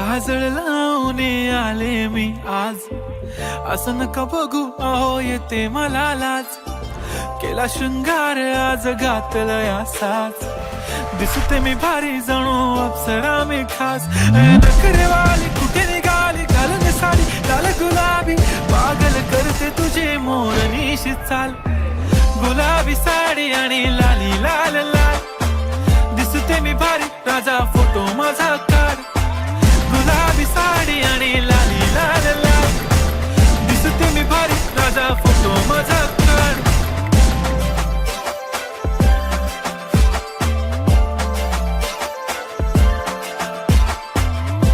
काजळ लावून आले मी आज, असं नका बघू अहो येते मला लाज. केला शृंगार आज घातला साज, दिसते मी भारी जणू अप्सरा मी खास. नखरेवाली कुठे निघाली घालून साडी लाल गुलाबी, पागल करते तुझे मोरनीशी चाल. गुलाबी साडी आणि लाली लाल लाल, दिसते मी भारी राजा फोटो माझा काय.